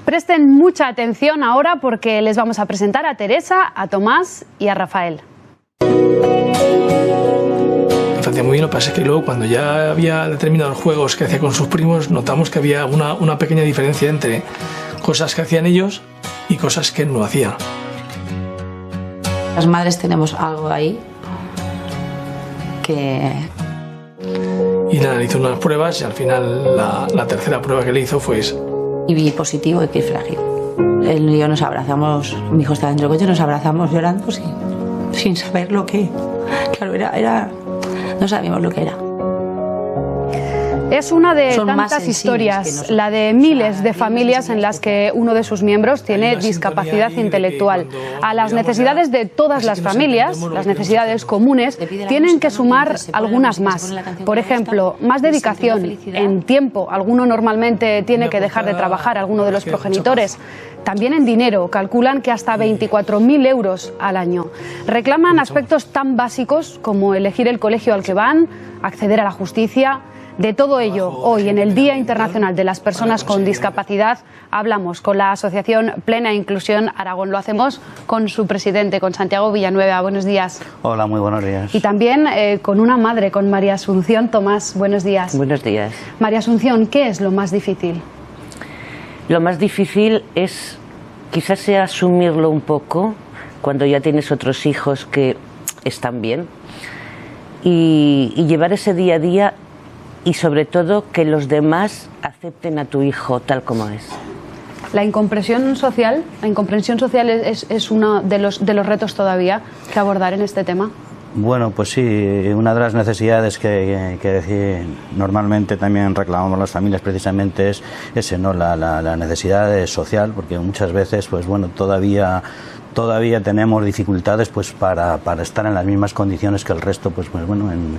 Presten mucha atención ahora porque les vamos a presentar a Teresa, a Tomás y a Rafael. Infancia muy bien, lo que pasa es que luego cuando ya había determinados juegos que hacía con sus primos, notamos que había una pequeña diferencia entre cosas que hacían ellos y cosas que él no hacía. Las madres tenemos algo ahí que... Y nada, le hizo unas pruebas y al final la tercera prueba que le hizo fue eso. Y vi positivo de que es frágil. Él y yo nos abrazamos, mi hijo estaba dentro del coche, nos abrazamos llorando sin saber lo que... Claro, no sabíamos lo que era. Es una de tantas historias, la de miles de familias en las que uno de sus miembros tiene discapacidad intelectual. A las necesidades de todas las familias, las necesidades comunes, tienen que sumar algunas más. Por ejemplo, más dedicación en tiempo. Alguno normalmente tiene que dejar de trabajar, alguno de los progenitores. También en dinero, calculan que hasta 24.000 euros al año. Reclaman aspectos tan básicos como elegir el colegio al que van, acceder a la justicia. De todo ello, hoy en el Día Internacional de las Personas con Discapacidad, hablamos con la Asociación Plena Inclusión Aragón. Lo hacemos con su presidente, con Santiago Villanueva. Buenos días. Hola, muy buenos días. Y también con una madre, con María Asunción Tomás. Buenos días. Buenos días. María Asunción, ¿qué es lo más difícil? Lo más difícil es quizás sea asumirlo un poco cuando ya tienes otros hijos que están bien y llevar ese día a día. Y sobre todo que los demás acepten a tu hijo tal como es. La incomprensión social es uno de los retos todavía que abordar en este tema. Bueno, pues sí, una de las necesidades que normalmente también reclamamos las familias precisamente es ese, ¿no? La necesidad social, porque muchas veces, pues bueno, todavía tenemos dificultades pues para estar en las mismas condiciones que el resto, pues bueno, en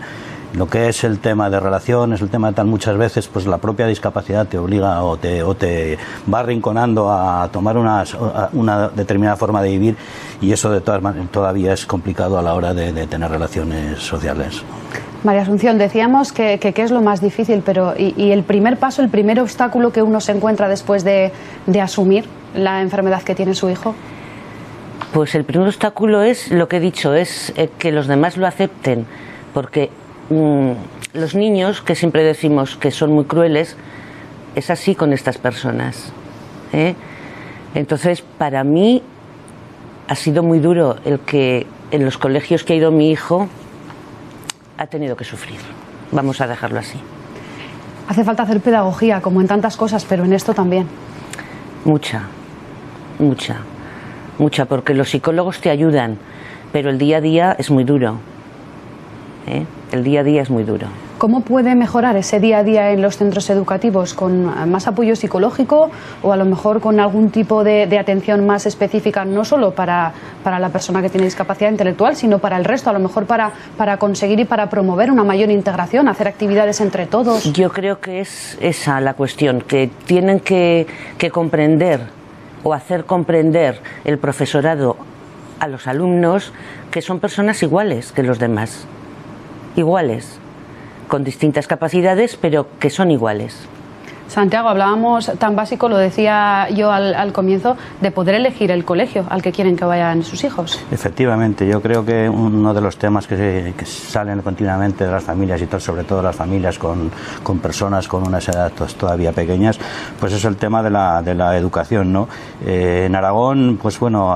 lo que es el tema de relaciones, el tema de tal, muchas veces pues la propia discapacidad te obliga o te va arrinconando a tomar una determinada forma de vivir, y eso de todas maneras todavía es complicado a la hora de tener relaciones sociales. María Asunción, decíamos que es lo más difícil, pero y el primer paso, el primer obstáculo que uno se encuentra después de asumir la enfermedad que tiene su hijo. Pues el primer obstáculo es lo que he dicho, es que los demás lo acepten, porque los niños, que siempre decimos que son muy crueles, es así con estas personas, ¿eh? Entonces, para mí ha sido muy duro el que en los colegios que ha ido mi hijo ha tenido que sufrir. Vamos a dejarlo así. Hace falta hacer pedagogía, como en tantas cosas, pero en esto también. Mucha, porque los psicólogos te ayudan, pero el día a día es muy duro. El día a día es muy duro. ¿Cómo puede mejorar ese día a día en los centros educativos? ¿Con más apoyo psicológico o a lo mejor con algún tipo de atención más específica, no solo para la persona que tiene discapacidad intelectual, sino para el resto, a lo mejor para conseguir y para promover una mayor integración, hacer actividades entre todos? Yo creo que es esa la cuestión, que tienen que comprender o hacer comprender el profesorado a los alumnos que son personas iguales que los demás. Iguales, con distintas capacidades, pero que son iguales. Santiago, hablábamos tan básico, lo decía yo al comienzo, de poder elegir el colegio al que quieren que vayan sus hijos. Efectivamente, yo creo que uno de los temas que salen continuamente de las familias y sobre todo las familias con personas con unas edades todavía pequeñas, pues es el tema de la educación, ¿no? En Aragón, pues bueno,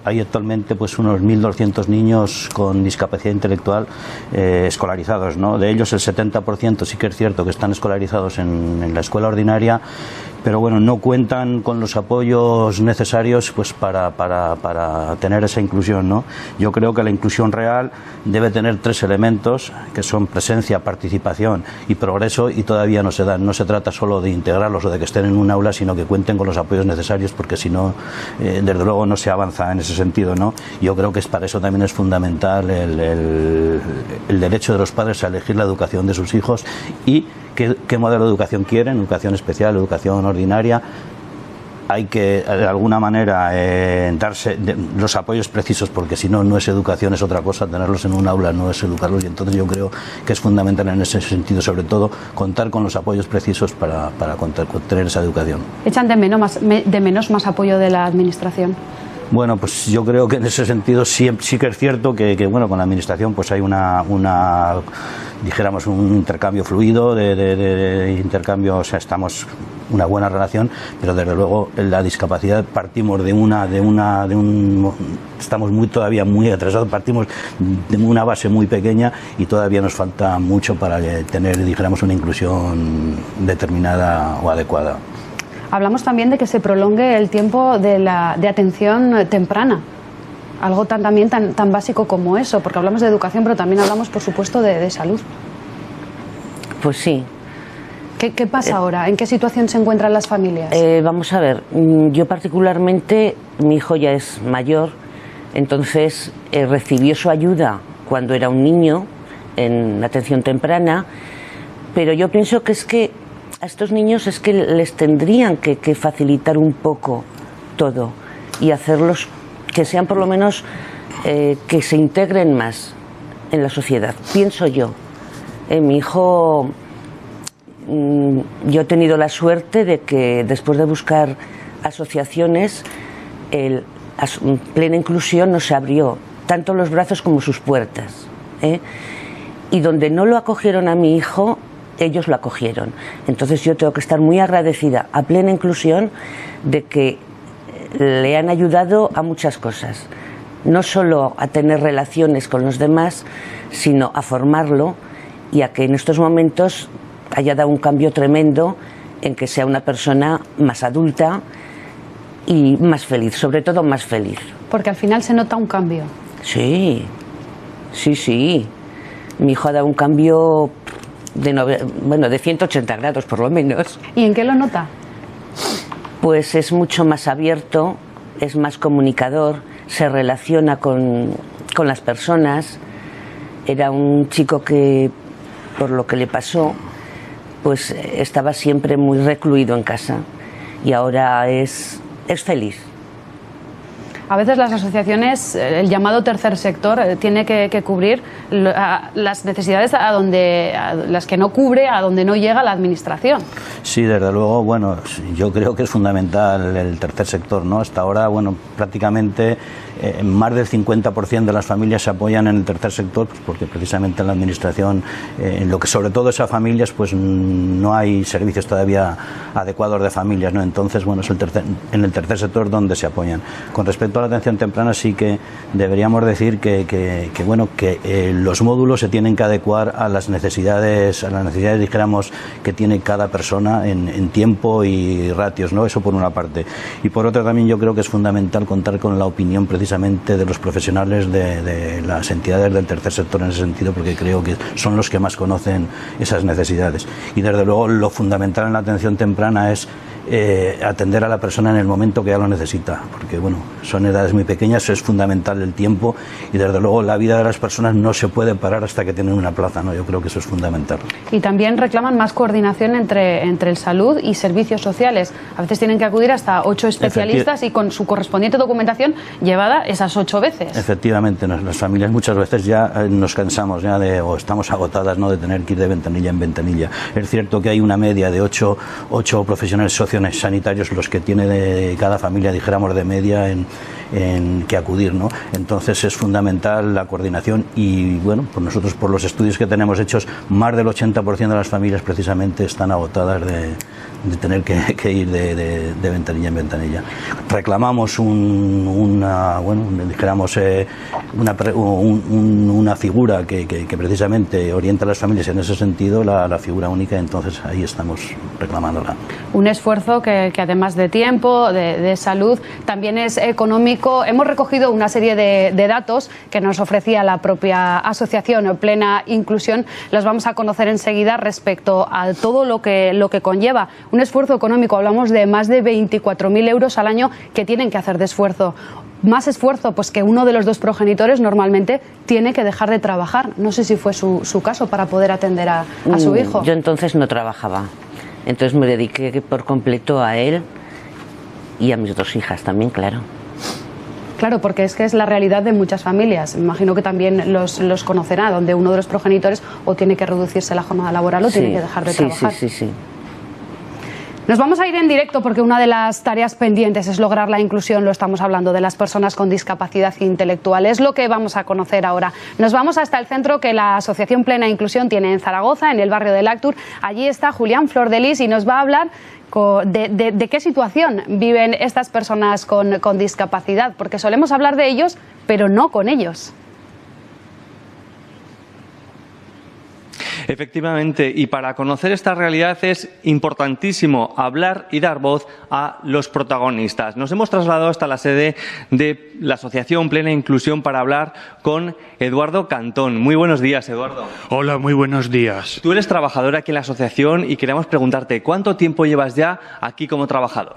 hay actualmente pues unos 1.200 niños con discapacidad intelectual escolarizados, ¿no? De ellos el 70% sí que es cierto que están escolarizados en la escuela ordinaria, pero bueno, no cuentan con los apoyos necesarios pues para tener esa inclusión, ¿no? Yo creo que la inclusión real debe tener 3 elementos, que son presencia, participación y progreso, y todavía no se dan. No se trata solo de integrarlos o de que estén en un aula, sino que cuenten con los apoyos necesarios, porque si no, desde luego no se avanza en ese sentido, ¿no? Yo creo que para eso también es fundamental el derecho de los padres a elegir la educación de sus hijos y qué modelo de educación quieren, educación especial, educación ordinaria, hay que de alguna manera darse los apoyos precisos, porque si no, no es educación, es otra cosa. Tenerlos en un aula no es educarlos, y entonces yo creo que es fundamental en ese sentido, sobre todo, contar con los apoyos precisos para tener esa educación. ¿Echan de menos más apoyo de la administración? Bueno, pues yo creo que en ese sentido sí que es cierto que bueno, con la administración pues hay dijéramos un intercambio fluido de intercambio, o sea, estamos una buena relación, pero desde luego en la discapacidad partimos estamos todavía muy atrasados, partimos de una base muy pequeña y todavía nos falta mucho para tener, dijéramos, una inclusión determinada o adecuada. Hablamos también de que se prolongue el tiempo de atención temprana, algo también tan básico como eso, porque hablamos de educación, pero también hablamos, por supuesto, de salud. Pues sí. ¿Qué pasa ahora? ¿En qué situación se encuentran las familias? Vamos a ver, yo particularmente, mi hijo ya es mayor, entonces recibió su ayuda cuando era un niño en atención temprana, pero yo pienso que es que a estos niños es que les tendrían que facilitar un poco todo y hacerlos que sean por lo menos que se integren más en la sociedad, pienso yo. Mi hijo, yo he tenido la suerte de que después de buscar asociaciones, Plena Inclusión nos abrió tanto los brazos como sus puertas, y donde no lo acogieron a mi hijo, ellos lo acogieron. Entonces yo tengo que estar muy agradecida a Plena Inclusión de que le han ayudado a muchas cosas, no solo a tener relaciones con los demás, sino a formarlo y a que en estos momentos haya dado un cambio tremendo en que sea una persona más adulta y más feliz, sobre todo más feliz. Porque al final se nota un cambio. Sí, sí, sí. Mi hijo ha dado un cambio de 180 grados por lo menos. ¿Y en qué lo nota? Pues es mucho más abierto, es más comunicador, se relaciona con las personas. Era un chico que, por lo que le pasó, pues estaba siempre muy recluido en casa y ahora es feliz. A veces las asociaciones, el llamado tercer sector, tiene que cubrir las necesidades a las que no cubre, a donde no llega la administración. Sí, desde luego, bueno, yo creo que es fundamental el tercer sector, ¿no? Hasta ahora, bueno, prácticamente más del 50% de las familias se apoyan en el tercer sector, pues porque precisamente en la administración, en lo que sobre todo es a familias, pues no hay servicios todavía adecuados de familias, ¿no? Entonces, bueno, es en el tercer sector donde se apoyan. Con respecto a la atención temprana, sí que deberíamos decir que los módulos se tienen que adecuar a las necesidades, dijéramos, que tiene cada persona en tiempo y ratios, ¿no? Eso por una parte. Y por otra también yo creo que es fundamental contar con la opinión precisamente de los profesionales de las entidades del tercer sector en ese sentido, porque creo que son los que más conocen esas necesidades. Y desde luego lo fundamental en la atención temprana es atender a la persona en el momento que ya lo necesita, porque bueno, son edades muy pequeñas, es fundamental el tiempo y desde luego la vida de las personas no se puede parar hasta que tienen una plaza, ¿no? Yo creo que eso es fundamental. Y también reclaman más coordinación entre el salud y servicios sociales. A veces tienen que acudir hasta 8 especialistas y con su correspondiente documentación llevada esas 8 veces. Efectivamente, las familias muchas veces ya nos cansamos ya o estamos agotadas, ¿no?, de tener que ir de ventanilla en ventanilla. Es cierto que hay una media de 8 profesionales sanitarios los que tiene de cada familia, dijéramos, de media en que acudir, ¿no? Entonces es fundamental la coordinación y bueno, pues nosotros por los estudios que tenemos hechos, más del 80% de las familias precisamente están agotadas de tener que ir de ventanilla en ventanilla. Reclamamos una figura que precisamente orienta a las familias en ese sentido, la figura única, entonces ahí estamos reclamándola. Un esfuerzo que además de tiempo, de salud, también es económico. Hemos recogido una serie de datos que nos ofrecía la propia asociación Plena Inclusión. Las vamos a conocer enseguida respecto a todo lo que conlleva. Un esfuerzo económico, hablamos de más de 24.000 euros al año que tienen que hacer de esfuerzo. Más esfuerzo, pues que uno de los dos progenitores normalmente tiene que dejar de trabajar. No sé si fue su caso para poder atender a su hijo. Yo entonces no trabajaba, entonces me dediqué por completo a él y a mis 2 hijas también, claro. Claro, porque es que es la realidad de muchas familias. Me imagino que también los conocerá, donde uno de los progenitores o tiene que reducirse la jornada laboral o tiene que dejar de trabajar. Sí. Nos vamos a ir en directo porque una de las tareas pendientes es lograr la inclusión, lo estamos hablando, de las personas con discapacidad intelectual. Es lo que vamos a conocer ahora. Nos vamos hasta el centro que la Asociación Plena Inclusión tiene en Zaragoza, en el barrio de Lactur. Allí está Julián Flordelis y nos va a hablar de qué situación viven estas personas con discapacidad, porque solemos hablar de ellos, pero no con ellos. Efectivamente, y para conocer esta realidad es importantísimo hablar y dar voz a los protagonistas. Nos hemos trasladado hasta la sede de la Asociación Plena Inclusión para hablar con Eduardo Cantón. Muy buenos días, Eduardo. Hola, muy buenos días. Tú eres trabajador aquí en la asociación y queríamos preguntarte, ¿cuánto tiempo llevas ya aquí como trabajador?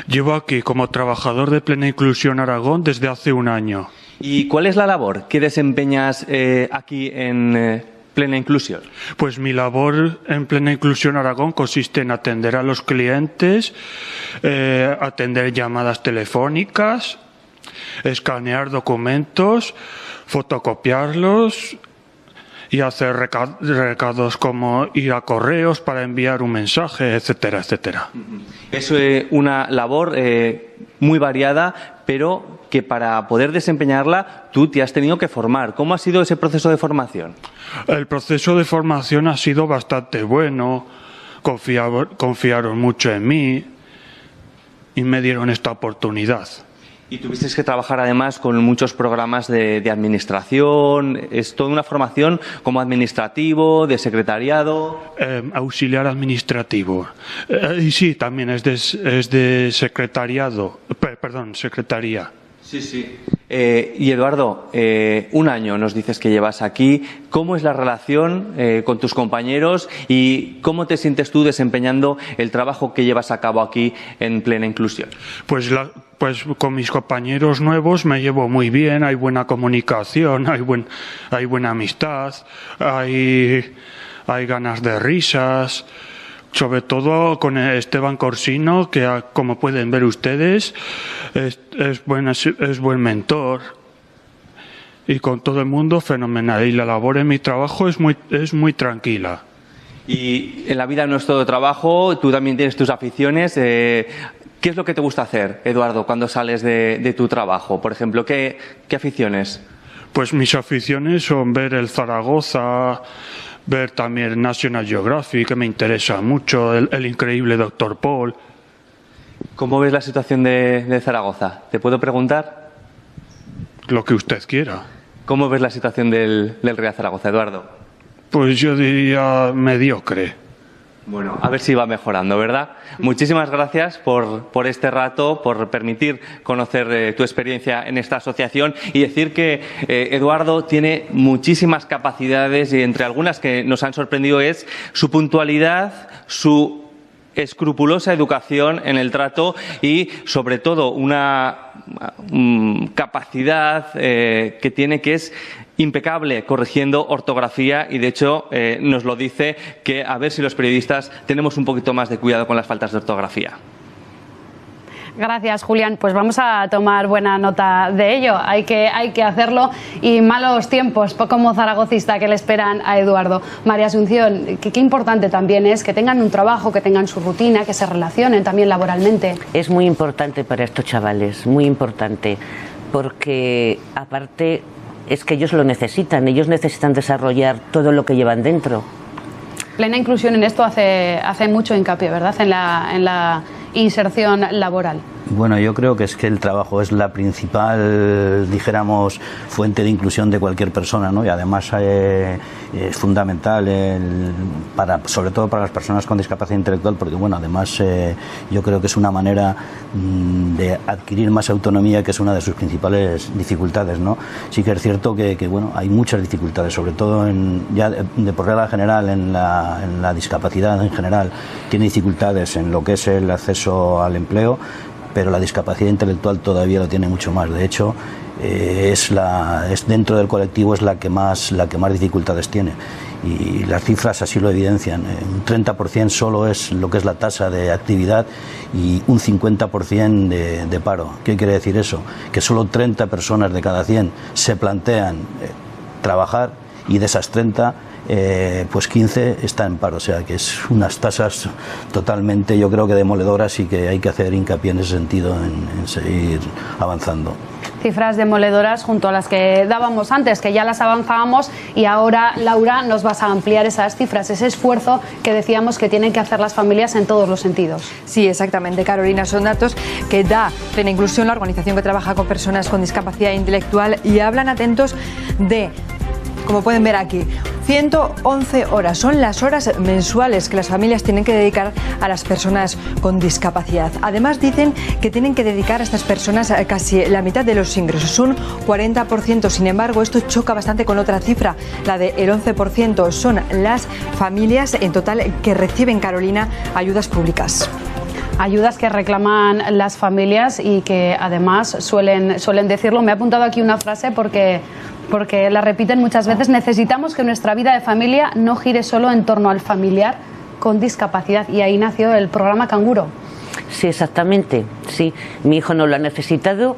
Llevo aquí como trabajador de Plena Inclusión Aragón desde hace 1 año. ¿Y cuál es la labor que desempeñas aquí en Plena Inclusión? Pues mi labor en Plena Inclusión Aragón consiste en atender a los clientes, atender llamadas telefónicas, escanear documentos, fotocopiarlos y hacer recados como ir a correos para enviar un mensaje, etcétera, etcétera. Es una labor muy variada, pero que para poder desempeñarla tú te has tenido que formar. ¿Cómo ha sido ese proceso de formación? El proceso de formación ha sido bastante bueno, confiaron mucho en mí y me dieron esta oportunidad. Y tuviste que trabajar además con muchos programas de administración. ¿Es toda una formación como administrativo, de secretariado? Auxiliar administrativo. Y sí, también es de secretariado. Perdón, secretaría. Sí. Y Eduardo, 1 año nos dices que llevas aquí. ¿Cómo es la relación con tus compañeros y cómo te sientes tú desempeñando el trabajo que llevas a cabo aquí en Plena Inclusión? Pues con mis compañeros nuevos me llevo muy bien, hay buena comunicación, hay buena amistad, hay ganas de risas. Sobre todo con Esteban Corsino, que como pueden ver ustedes, es buen mentor. Y con todo el mundo fenomenal. Y la labor en mi trabajo es muy tranquila. Y en la vida no es todo trabajo, tú también tienes tus aficiones. ¿Qué es lo que te gusta hacer, Eduardo, cuando sales de tu trabajo? Por ejemplo, ¿qué aficiones? Pues mis aficiones son ver el Zaragoza, ver también National Geographic, que me interesa mucho, el increíble Dr. Paul. ¿Cómo ves la situación de Zaragoza? ¿Te puedo preguntar? Lo que usted quiera. ¿Cómo ves la situación del Real Zaragoza, Eduardo? Pues yo diría mediocre. Bueno, a ver si va mejorando, ¿verdad? Muchísimas gracias por este rato, por permitir conocer tu experiencia en esta asociación y decir que Eduardo tiene muchísimas capacidades y entre algunas que nos han sorprendido es su puntualidad, su escrupulosa educación en el trato y, sobre todo, una capacidad que tiene que es impecable corrigiendo ortografía y, de hecho, nos lo dice que a ver si los periodistas tenemos un poquito más de cuidado con las faltas de ortografía. Gracias, Julián. Pues vamos a tomar buena nota de ello. Hay que hacerlo y malos tiempos como zaragocista que le esperan a Eduardo. María Asunción, qué importante también es que tengan un trabajo, que tengan su rutina, que se relacionen también laboralmente. Es muy importante para estos chavales, muy importante, porque aparte es que ellos lo necesitan, ellos necesitan desarrollar todo lo que llevan dentro. Plena Inclusión en esto hace mucho hincapié, ¿verdad?, en la inserción laboral. Bueno, yo creo que es que el trabajo es la principal, dijéramos, fuente de inclusión de cualquier persona, ¿no? Y además es fundamental, sobre todo para las personas con discapacidad intelectual, porque, bueno, además yo creo que es una manera de adquirir más autonomía, que es una de sus principales dificultades, ¿no? Sí que es cierto que bueno, hay muchas dificultades, sobre todo ya de por regla general en la discapacidad en general, tiene dificultades en lo que es el acceso al empleo, pero la discapacidad intelectual todavía lo tiene mucho más. De hecho, es dentro del colectivo es la que más dificultades tiene. y las cifras así lo evidencian. Un 30% solo es lo que es la tasa de actividad y un 50% de paro. ¿Qué quiere decir eso? Que solo 30 personas de cada 100 se plantean trabajar, y de esas 30 pues 15 están en paro, o sea que es unas tasas totalmente, yo creo que demoledoras, y que hay que hacer hincapié en ese sentido, en seguir avanzando. Cifras demoledoras junto a las que dábamos antes, que ya las avanzábamos, y ahora, Laura, nos vas a ampliar esas cifras, ese esfuerzo que decíamos que tienen que hacer las familias en todos los sentidos. Sí, exactamente, Carolina, son datos que da Plena Inclusión, la organización que trabaja con personas con discapacidad intelectual, y hablan, atentos, de, como pueden ver aquí, 111 horas. Son las horas mensuales que las familias tienen que dedicar a las personas con discapacidad. Además, dicen que tienen que dedicar a estas personas casi la mitad de los ingresos, un 40%. Sin embargo, esto choca bastante con otra cifra, la del 11%. Son las familias en total que reciben, Carolina, ayudas públicas. Ayudas que reclaman las familias y que además suelen decirlo. Me he apuntado aquí una frase porque la repiten muchas veces: necesitamos que nuestra vida de familia no gire solo en torno al familiar con discapacidad. Y ahí nació el programa Canguro. Sí, exactamente, sí. Mi hijo no lo ha necesitado,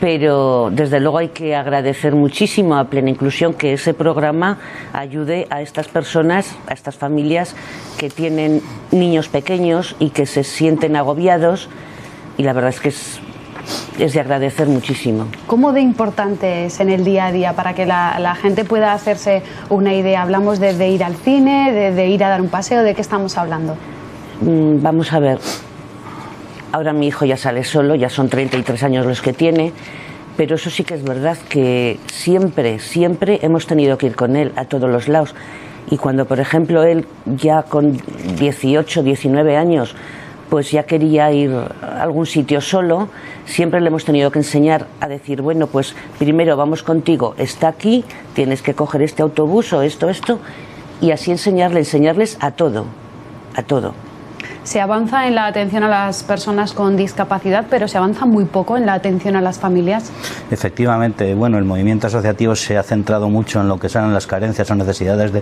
pero desde luego hay que agradecer muchísimo a Plena Inclusión que ese programa ayude a estas personas, a estas familias que tienen niños pequeños y que se sienten agobiados, y la verdad es que es de agradecer muchísimo. ¿Cómo de importante es en el día a día para que la gente pueda hacerse una idea? ¿Hablamos de ir al cine, de ir a dar un paseo? ¿De qué estamos hablando? Vamos a ver. Ahora mi hijo ya sale solo, ya son 33 años los que tiene, pero eso sí que es verdad que siempre hemos tenido que ir con él a todos los lados. Y cuando, por ejemplo, él ya con 18, 19 años, pues ya quería ir a algún sitio solo, siempre le hemos tenido que enseñar a decir, bueno, pues primero vamos contigo, está aquí, tienes que coger este autobús o esto, y así enseñarles a todo, a todo. Se avanza en la atención a las personas con discapacidad, pero se avanza muy poco en la atención a las familias. Efectivamente, bueno, el movimiento asociativo se ha centrado mucho en lo que son las carencias o necesidades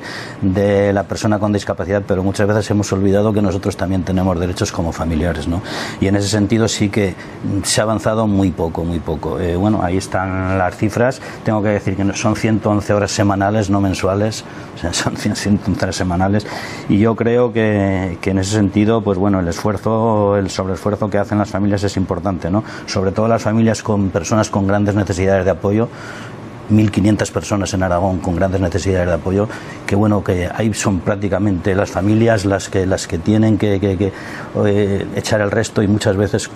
de la persona con discapacidad, pero muchas veces hemos olvidado que nosotros también tenemos derechos como familiares, ¿no? Y en ese sentido sí que se ha avanzado muy poco, muy poco. Bueno, ahí están las cifras. Tengo que decir que son 111 horas semanales, no mensuales, o sea, son 111 horas semanales, y yo creo que en ese sentido, pues bueno, el sobreesfuerzo que hacen las familias es importante, ¿no? Sobre todo las familias con personas con grandes necesidades de apoyo. 1.500 personas en Aragón con grandes necesidades de apoyo, que bueno, que ahí son prácticamente las familias las que tienen que echar el resto, y muchas veces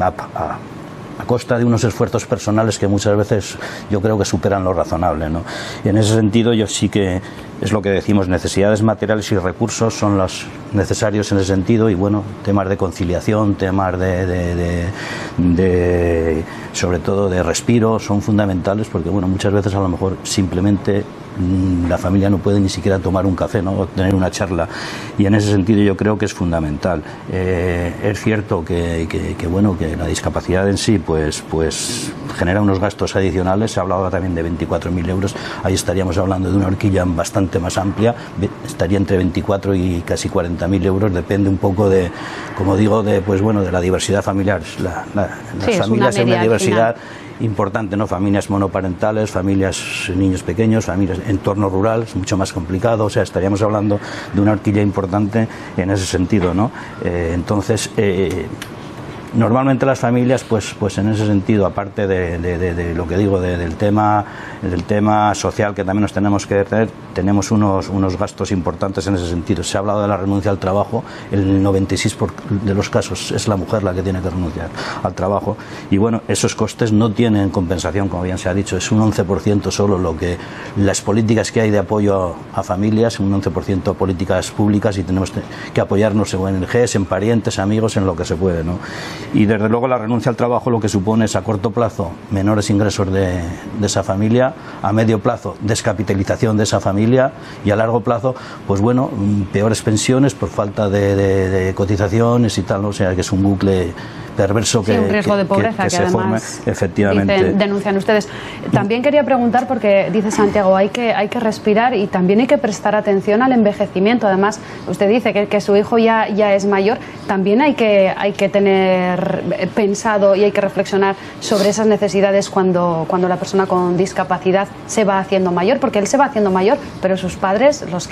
a costa de unos esfuerzos personales que muchas veces yo creo que superan lo razonable, ¿no? Y en ese sentido yo sí que es lo que decimos, necesidades materiales y recursos son los necesarios en ese sentido, y bueno, temas de conciliación, temas sobre todo de respiro son fundamentales, porque bueno, muchas veces a lo mejor simplemente la familia no puede ni siquiera tomar un café, ¿no? O tener una charla, y en ese sentido yo creo que es fundamental. Es cierto que bueno, que la discapacidad en sí pues genera unos gastos adicionales. Se ha hablado también de 24.000 euros, ahí estaríamos hablando de una horquilla bastante más amplia, estaría entre 24 y casi 40.000 euros, depende un poco de, como digo, pues bueno, de la diversidad familiar. Las familias en una diversidad importante, ¿no? Familias monoparentales, familias, niños pequeños, familias, entorno rural, es mucho más complicado, o sea, estaríamos hablando de una horquilla importante en ese sentido, ¿no? Entonces, normalmente las familias, pues en ese sentido, aparte de lo que digo, del tema social que también nos tenemos que hacer, tenemos unos gastos importantes en ese sentido. Se ha hablado de la renuncia al trabajo, el 96% de los casos es la mujer la que tiene que renunciar al trabajo, y bueno, esos costes no tienen compensación, como bien se ha dicho, es un 11% solo las políticas que hay de apoyo a familias, un 11% políticas públicas, y tenemos que apoyarnos en ONGs, en parientes, amigos, en lo que se puede, ¿no? Y desde luego la renuncia al trabajo lo que supone es, a corto plazo, menores ingresos de esa familia, a medio plazo descapitalización de esa familia, y a largo plazo, pues bueno, peores pensiones por falta de cotizaciones y tal, ¿no? O sea que es un bucle perverso que, un riesgo de pobreza que se forme, efectivamente. Denuncian ustedes. También quería preguntar, porque dice Santiago, hay que respirar y también hay que prestar atención al envejecimiento. Además, usted dice que su hijo ya es mayor. También hay que tener pensado y hay que reflexionar sobre esas necesidades cuando la persona con discapacidad se va haciendo mayor, porque él se va haciendo mayor, pero sus padres, los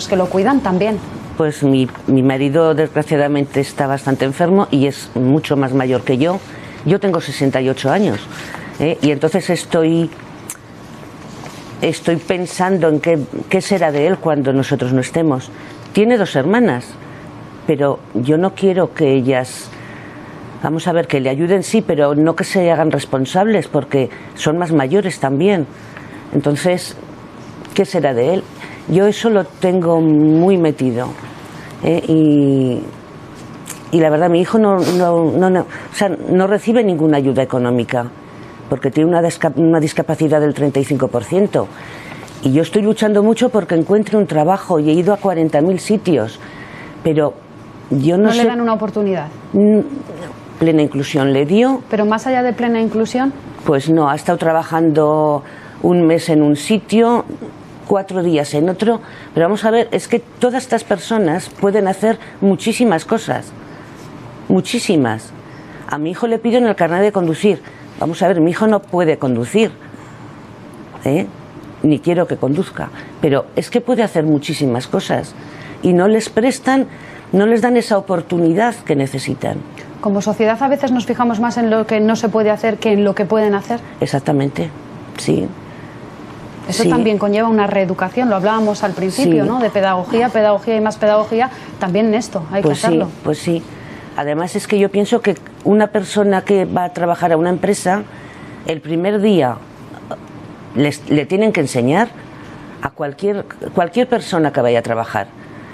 que lo cuidan, también. Pues mi marido desgraciadamente está bastante enfermo y es mucho más mayor que yo. Yo tengo 68 años y entonces estoy pensando en qué será de él cuando nosotros no estemos. Tiene 2 hermanas, pero yo no quiero que ellas, vamos a ver, que le ayuden, sí, pero no que se hagan responsables porque son más mayores también. Entonces, ¿qué será de él? Yo eso lo tengo muy metido y la verdad mi hijo no recibe ninguna ayuda económica porque tiene una discapacidad del 35% y yo estoy luchando mucho porque encuentre un trabajo y he ido a 40.000 sitios, pero yo no sé... ¿No le dan una oportunidad? Plena Inclusión le dio. ¿Pero más allá de Plena Inclusión? Pues no, ha estado trabajando un mes en un sitio, 4 días en otro, pero vamos a ver, es que todas estas personas pueden hacer muchísimas cosas, muchísimas. A mi hijo le piden el carnet de conducir. Vamos a ver, mi hijo no puede conducir, ni quiero que conduzca, pero es que puede hacer muchísimas cosas y no les dan esa oportunidad que necesitan. Como sociedad a veces nos fijamos más en lo que no se puede hacer que en lo que pueden hacer. Exactamente, sí. Eso también conlleva una reeducación, lo hablábamos al principio, ¿no? De pedagogía y más pedagogía, también en esto hay que hacerlo. Pues sí. Además es que yo pienso que una persona que va a trabajar a una empresa, el primer día le tienen que enseñar a cualquier persona que vaya a trabajar.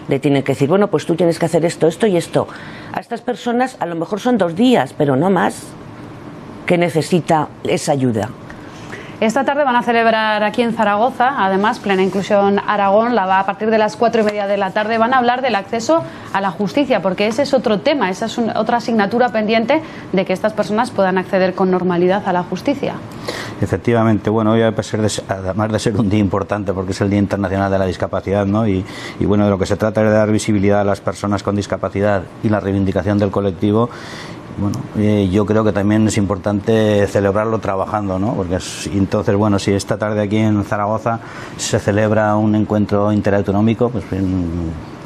Le tienen que decir, bueno, pues tú tienes que hacer esto, esto y esto. A estas personas a lo mejor son 2 días, pero no más, que necesita esa ayuda. Esta tarde van a celebrar aquí en Zaragoza, además, Plena Inclusión Aragón, a partir de las 4:30 de la tarde. Van a hablar del acceso a la justicia, porque ese es otro tema, esa es otra asignatura pendiente de que estas personas puedan acceder con normalidad a la justicia. Efectivamente, bueno, hoy además de ser un día importante porque es el Día Internacional de la Discapacidad, ¿no? Y bueno, de lo que se trata es de dar visibilidad a las personas con discapacidad y la reivindicación del colectivo. Bueno, yo creo que también es importante celebrarlo trabajando, ¿no? Porque entonces, bueno, si esta tarde aquí en Zaragoza se celebra un encuentro interautonómico, pues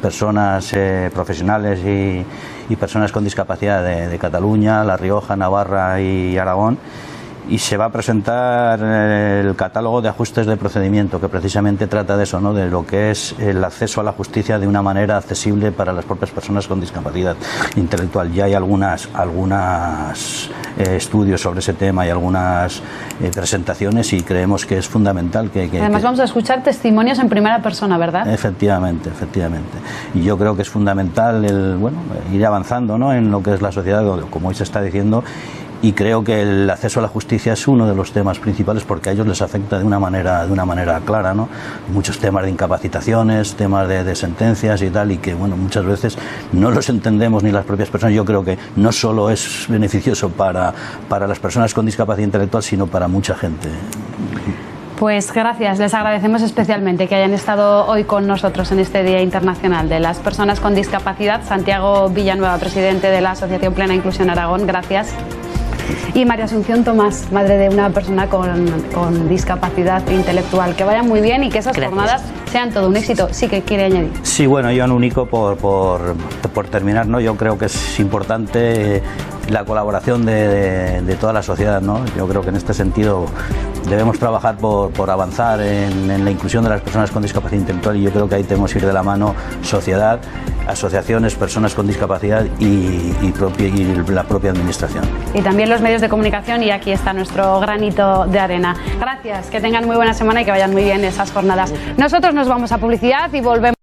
personas profesionales y personas con discapacidad de Cataluña, La Rioja, Navarra y Aragón, y se va a presentar el catálogo de ajustes de procedimiento, que precisamente trata de eso, ¿no? De lo que es el acceso a la justicia de una manera accesible para las propias personas con discapacidad intelectual. Ya hay algunas estudios sobre ese tema y algunas presentaciones, y creemos que es fundamental que además vamos a escuchar testimonios en primera persona, ¿verdad? Efectivamente. Y yo creo que es fundamental ir avanzando, ¿no? En lo que es la sociedad, como hoy se está diciendo. Y creo que el acceso a la justicia es uno de los temas principales porque a ellos les afecta de una manera clara, ¿no? Muchos temas de incapacitaciones, temas de sentencias y tal, y que bueno, muchas veces no los entendemos ni las propias personas. Yo creo que no solo es beneficioso para las personas con discapacidad intelectual, sino para mucha gente. Pues gracias, les agradecemos especialmente que hayan estado hoy con nosotros en este Día Internacional de las Personas con Discapacidad. Santiago Villanueva, presidente de la Asociación Plena Inclusión Aragón, gracias. Y María Asunción Tomás, madre de una persona con discapacidad intelectual. Que vayan muy bien y que esas jornadas sean todo un éxito. Sí que quiere añadir. Sí, bueno, yo en único por terminar, ¿no? Yo creo que es importante la colaboración de toda la sociedad, ¿no? Yo creo que en este sentido debemos trabajar por avanzar en la inclusión de las personas con discapacidad intelectual, y yo creo que ahí tenemos que ir de la mano sociedad, asociaciones, personas con discapacidad y la propia administración. Y también los medios de comunicación, y aquí está nuestro granito de arena. Gracias, que tengan muy buena semana y que vayan muy bien esas jornadas. Nosotros nos vamos a publicidad y volvemos.